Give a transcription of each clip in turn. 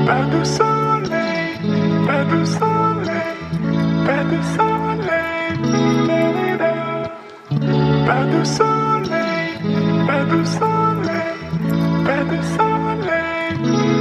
Pas de soleil, pas de soleil, pas de soleil, pas de soleil, pas de soleil, pas de soleil, pas de soleil,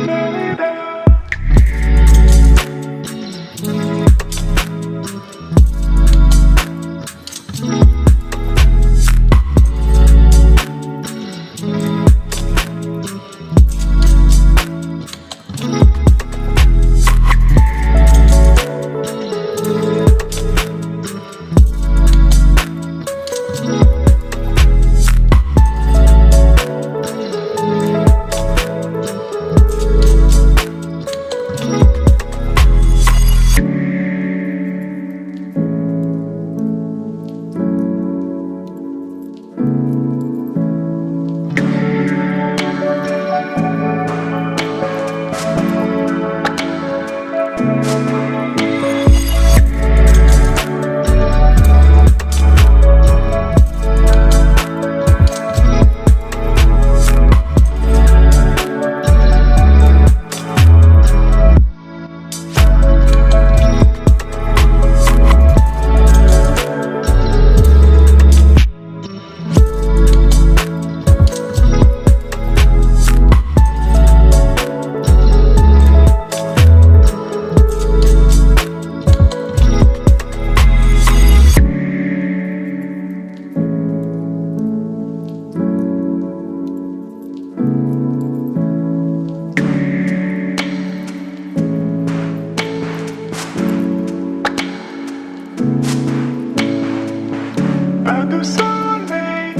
pas de soleil, pas de soleil,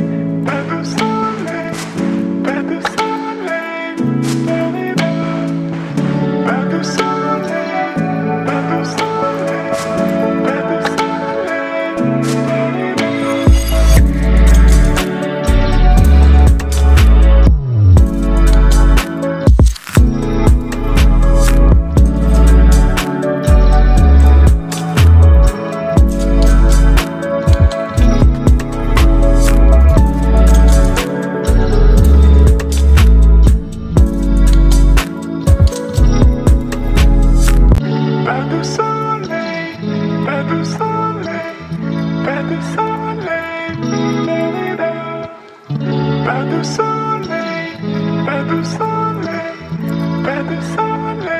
pas de soleil, pas de soleil, pas de Pas de soleil, pas de soleil, pas de soleil, pas de soleil, pas de soleil, pas de soleil.